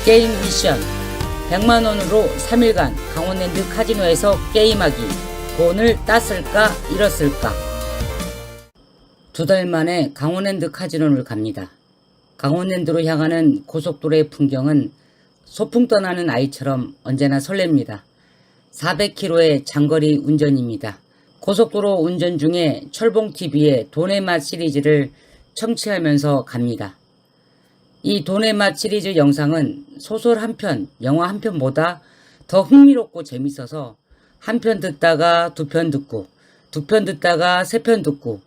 게임 미션 100만원으로 3일간 강원랜드 카지노에서 게임하기. 돈을 땄을까 잃었을까. 2달 만에 강원랜드 카지노를 갑니다. 강원랜드로 향하는 고속도로의 풍경은 소풍 떠나는 아이처럼 언제나 설렙니다. 400km의 장거리 운전입니다. 고속도로 운전 중에 철봉TV의 돈의 맛 시리즈를 청취하면서 갑니다. 이 돈의 맛 시리즈 영상은 소설 한 편, 영화 한 편보다 더 흥미롭고 재밌어서 한 편 듣다가 2편 듣고 2편 듣다가 3편 듣고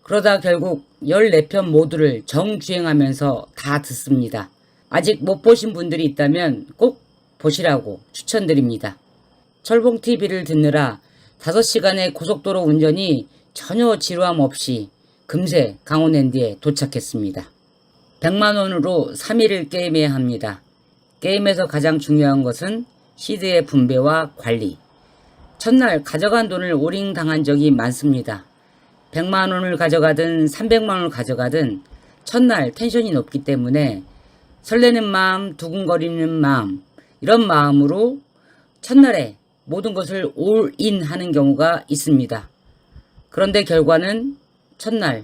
그러다 결국 14편 모두를 정주행하면서 다 듣습니다. 아직 못 보신 분들이 있다면 꼭 보시라고 추천드립니다. 철봉TV를 듣느라 5시간의 고속도로 운전이 전혀 지루함 없이 금세 강원랜드에 도착했습니다. 100만원으로 3일을 게임해야 합니다. 게임에서 가장 중요한 것은 시드의 분배와 관리. 첫날 가져간 돈을 오링 당한 적이 많습니다. 100만원을 가져가든 300만원을 가져가든 첫날 텐션이 높기 때문에 설레는 마음, 두근거리는 마음, 이런 마음으로 첫날에 모든 것을 올인 하는 경우가 있습니다. 그런데 결과는 첫날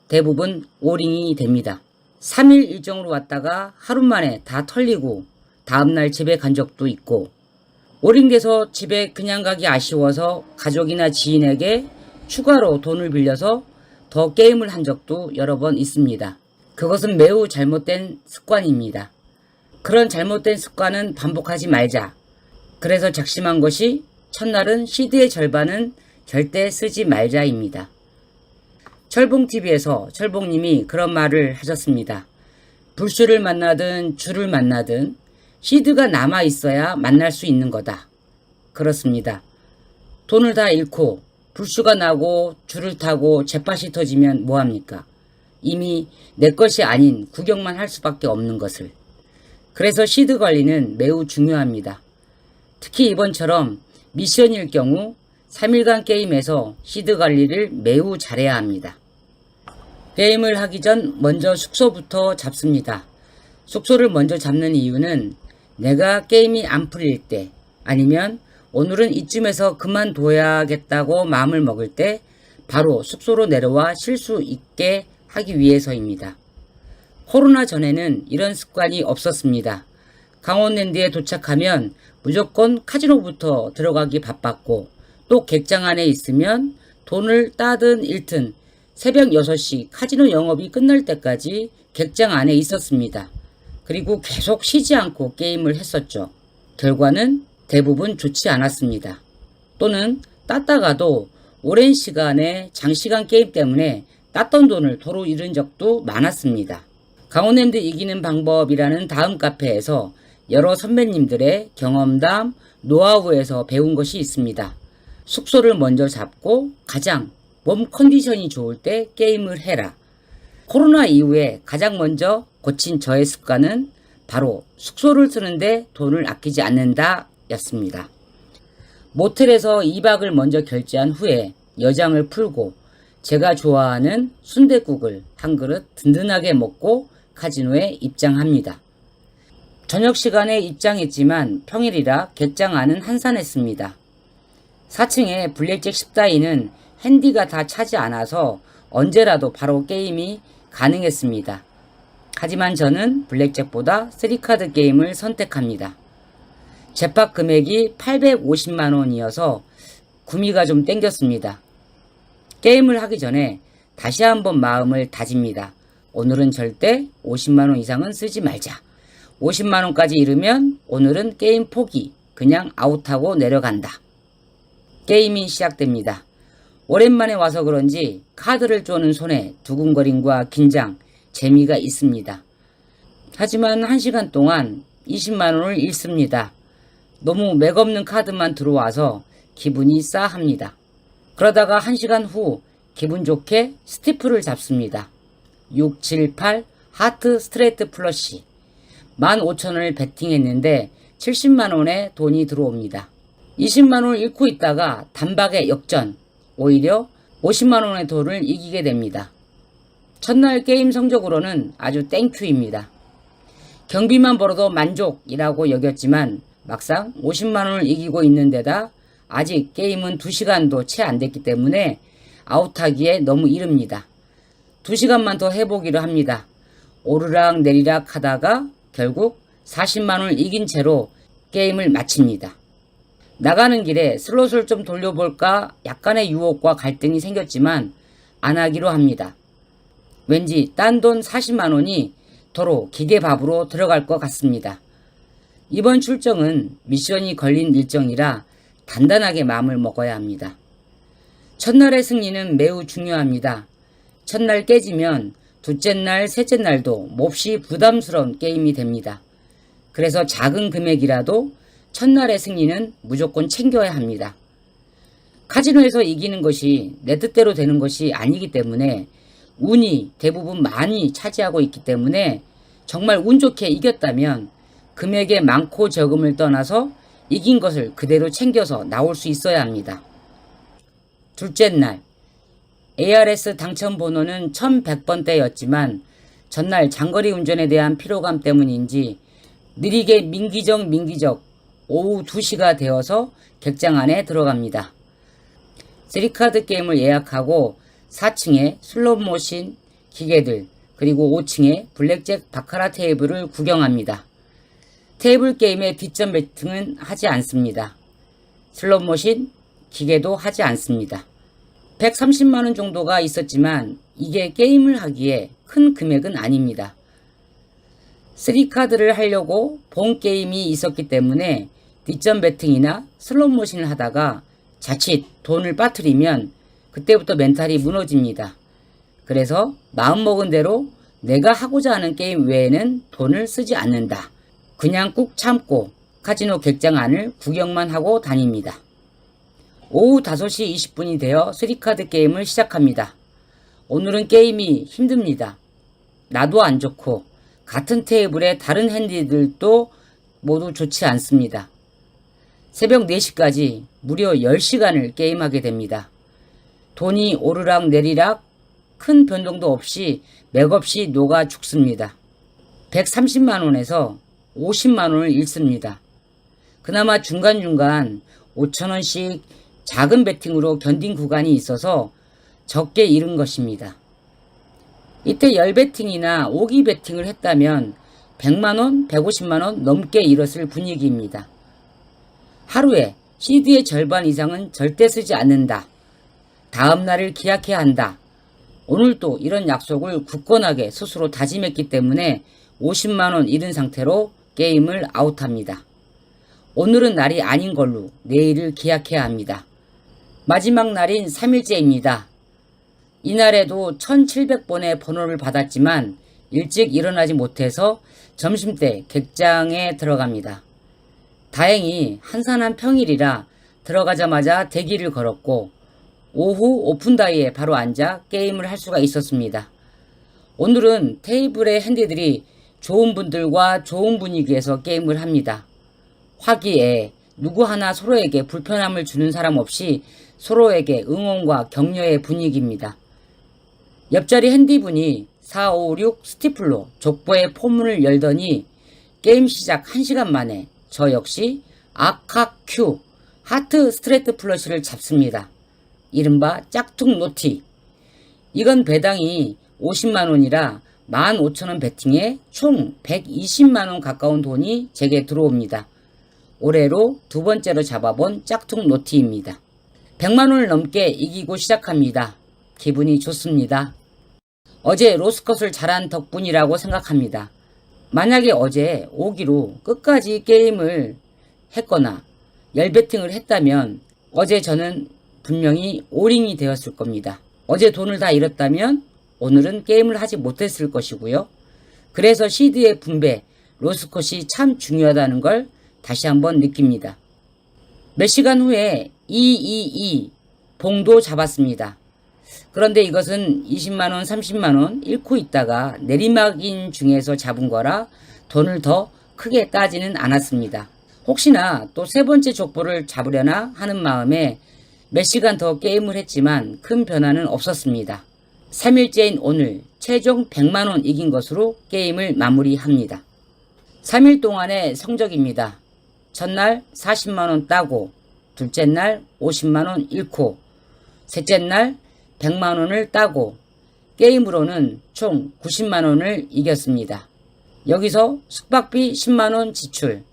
대부분 올인이 됩니다. 3일 일정으로 왔다가 하루 만에 다 털리고 다음날 집에 간 적도 있고, 올인돼서 집에 그냥 가기 아쉬워서 가족이나 지인에게 추가로 돈을 빌려서 더 게임을 한 적도 여러 번 있습니다. 그것은 매우 잘못된 습관입니다. 그런 잘못된 습관은 반복하지 말자. 그래서 작심한 것이 첫날은 시드의 절반은 절대 쓰지 말자입니다. 철봉TV에서 철봉님이 그런 말을 하셨습니다. 불슈를 만나든 주를 만나든 시드가 남아 있어야 만날 수 있는 거다. 그렇습니다. 돈을 다 잃고 불슈가 나고 줄을 타고 잿밭이 터지면 뭐합니까? 이미 내 것이 아닌 구경만 할 수밖에 없는 것을. 그래서 시드 관리는 매우 중요합니다. 특히 이번처럼 미션일 경우 3일간 게임에서 시드 관리를 매우 잘해야 합니다. 게임을 하기 전 먼저 숙소부터 잡습니다. 숙소를 먼저 잡는 이유는 내가 게임이 안 풀릴 때, 아니면 오늘은 이쯤에서 그만둬야겠다고 마음을 먹을 때 바로 숙소로 내려와 쉴 수 있게 하기 위해서입니다. 코로나 전에는 이런 습관이 없었습니다. 강원랜드에 도착하면 무조건 카지노부터 들어가기 바빴고, 또 객장 안에 있으면 돈을 따든 잃든 새벽 6시 카지노 영업이 끝날 때까지 객장 안에 있었습니다. 그리고 계속 쉬지 않고 게임을 했었죠. 결과는 대부분 좋지 않았습니다. 또는 땄다가도 오랜 시간의 장시간 게임 때문에 땄던 돈을 도로 잃은 적도 많았습니다. 강원랜드 이기는 방법이라는 다음 카페에서 여러 선배님들의 경험담, 노하우에서 배운 것이 있습니다. 숙소를 먼저 잡고 가장 몸 컨디션이 좋을 때 게임을 해라. 코로나 이후에 가장 먼저 고친 저의 습관은 바로 숙소를 쓰는데 돈을 아끼지 않는다 였습니다. 모텔에서 2박을 먼저 결제한 후에 여장을 풀고 제가 좋아하는 순댓국을 한 그릇 든든하게 먹고 카지노에 입장합니다. 저녁 시간에 입장했지만 평일이라 객장 안은 한산했습니다. 4층에 블랙잭 10다이는 핸디가 다 차지 않아서 언제라도 바로 게임이 가능했습니다. 하지만 저는 블랙잭보다 3카드 게임을 선택합니다. 잿밭 금액이 850만원이어서 구미가 좀 땡겼습니다. 게임을 하기 전에 다시 한번 마음을 다집니다. 오늘은 절대 50만원 이상은 쓰지 말자. 50만원까지 잃으면 오늘은 게임 포기, 그냥 아웃하고 내려간다. 게임이 시작됩니다. 오랜만에 와서 그런지 카드를 쪼는 손에 두근거림과 긴장, 재미가 있습니다. 하지만 1시간 동안 20만원을 잃습니다. 너무 맥없는 카드만 들어와서 기분이 싸합니다. 그러다가 1시간 후 기분 좋게 스티프를 잡습니다. 6, 7, 8 하트 스트레이트 플러시 15,000원을 베팅했는데 70만원의 돈이 들어옵니다. 20만원을 잃고 있다가 단박에 역전, 오히려 50만원의 돈을 이기게 됩니다. 첫날 게임 성적으로는 아주 땡큐입니다. 경비만 벌어도 만족이라고 여겼지만 막상 50만원을 이기고 있는 데다 아직 게임은 2시간도 채 안 됐기 때문에 아웃하기에 너무 이릅니다. 2시간만 더 해보기로 합니다. 오르락 내리락 하다가 결국 40만원을 이긴 채로 게임을 마칩니다. 나가는 길에 슬롯을 좀 돌려볼까 약간의 유혹과 갈등이 생겼지만 안 하기로 합니다. 왠지 딴 돈 40만원이 도로 기계밥으로 들어갈 것 같습니다. 이번 출정은 미션이 걸린 일정이라 단단하게 마음을 먹어야 합니다. 첫날의 승리는 매우 중요합니다. 첫날 깨지면 둘째 날, 셋째 날도 몹시 부담스러운 게임이 됩니다. 그래서 작은 금액이라도 첫날의 승리는 무조건 챙겨야 합니다. 카지노에서 이기는 것이 내 뜻대로 되는 것이 아니기 때문에 운이 대부분 많이 차지하고 있기 때문에 정말 운 좋게 이겼다면 금액의 많고 적음을 떠나서 이긴 것을 그대로 챙겨서 나올 수 있어야 합니다. 둘째 날 ARS 당첨 번호는 1100번대였지만 전날 장거리 운전에 대한 피로감 때문인지 느리게 민기적 오후 2시가 되어서 객장 안에 들어갑니다. 3카드 게임을 예약하고 4층에 슬롯머신 기계들 그리고 5층에 블랙잭 바카라 테이블을 구경합니다. 테이블 게임의 뒷전 배팅은 하지 않습니다. 슬롯머신 기계도 하지 않습니다. 130만원 정도가 있었지만 이게 게임을 하기에 큰 금액은 아닙니다. 3카드를 하려고 본 게임이 있었기 때문에 뒷전 배팅이나 슬롯머신을 하다가 자칫 돈을 빠뜨리면 그때부터 멘탈이 무너집니다. 그래서 마음먹은 대로 내가 하고자 하는 게임 외에는 돈을 쓰지 않는다. 그냥 꾹 참고 카지노 객장 안을 구경만 하고 다닙니다. 오후 5시 20분이 되어 3카드 게임을 시작합니다. 오늘은 게임이 힘듭니다. 나도 안 좋고 같은 테이블의 다른 핸디들도 모두 좋지 않습니다. 새벽 4시까지 무려 10시간을 게임하게 됩니다. 돈이 오르락 내리락 큰 변동도 없이 맥없이 녹아 죽습니다. 130만원에서 50만원을 잃습니다. 그나마 중간중간 5천원씩 작은 배팅으로 견딘 구간이 있어서 적게 잃은 것입니다. 이때 열배팅이나 오기 배팅을 했다면 100만원, 150만원 넘게 잃었을 분위기입니다. 하루에 CD의 절반 이상은 절대 쓰지 않는다. 다음 날을 기약해야 한다. 오늘도 이런 약속을 굳건하게 스스로 다짐했기 때문에 50만원 잃은 상태로 게임을 아웃합니다. 오늘은 날이 아닌 걸로 내일을 기약해야 합니다. 마지막 날인 3일째입니다. 이날에도 1700번의 번호를 받았지만 일찍 일어나지 못해서 점심때 객장에 들어갑니다. 다행히 한산한 평일이라 들어가자마자 대기를 걸었고 오후 오픈다이에 바로 앉아 게임을 할 수가 있었습니다. 오늘은 테이블의 핸디들이 좋은 분들과 좋은 분위기에서 게임을 합니다. 화기애애 누구 하나 서로에게 불편함을 주는 사람 없이 서로에게 응원과 격려의 분위기입니다. 옆자리 핸디분이 456 스티플로 족보의 포문을 열더니 게임 시작 1시간 만에 저 역시 아카 큐 하트 스트레이트 플러시를 잡습니다. 이른바 짝퉁 노티. 이건 배당이 50만원이라 15,000원 베팅에 총 120만원 가까운 돈이 제게 들어옵니다. 올해로 두 번째로 잡아본 짝퉁 노티입니다. 100만원을 넘게 이기고 시작합니다. 기분이 좋습니다. 어제 로스컷을 잘한 덕분이라고 생각합니다. 만약에 어제 오기로 끝까지 게임을 했거나 열배팅을 했다면 어제 저는 분명히 올인이 되었을 겁니다. 어제 돈을 다 잃었다면 오늘은 게임을 하지 못했을 것이고요. 그래서 시드의 분배, 로스컷이 참 중요하다는 걸 다시 한번 느낍니다. 몇 시간 후에 222 봉도 잡았습니다. 그런데 이것은 20만원, 30만원 잃고 있다가 내리막인 중에서 잡은 거라 돈을 더 크게 따지는 않았습니다. 혹시나 또 세 번째 족보를 잡으려나 하는 마음에 몇 시간 더 게임을 했지만 큰 변화는 없었습니다. 3일째인 오늘 최종 100만원 이긴 것으로 게임을 마무리합니다. 3일 동안의 성적입니다. 첫날 40만원 따고, 둘째 날 50만원 잃고, 셋째 날 100만원을 따고, 게임으로는 총 90만원을 이겼습니다. 여기서 숙박비 10만원 지출,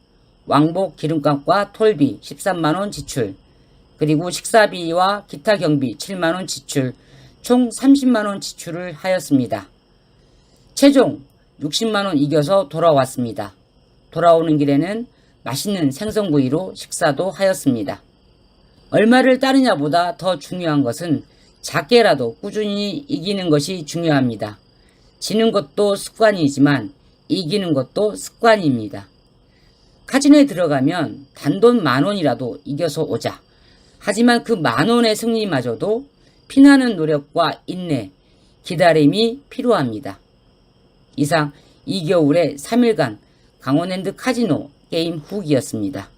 왕복 기름값과 톨비 13만원 지출, 그리고 식사비와 기타 경비 7만원 지출, 총 30만원 지출을 하였습니다. 최종 60만원 이겨서 돌아왔습니다. 돌아오는 길에는 맛있는 생선구이로 식사도 하였습니다. 얼마를 따느냐보다 더 중요한 것은 작게라도 꾸준히 이기는 것이 중요합니다. 지는 것도 습관이지만 이기는 것도 습관입니다. 카지노에 들어가면 단돈 10,000원이라도 이겨서 오자. 하지만 그 10,000원의 승리마저도 피나는 노력과 인내, 기다림이 필요합니다. 이상 2개월의 3일간 강원랜드 카지노 게임 후기였습니다.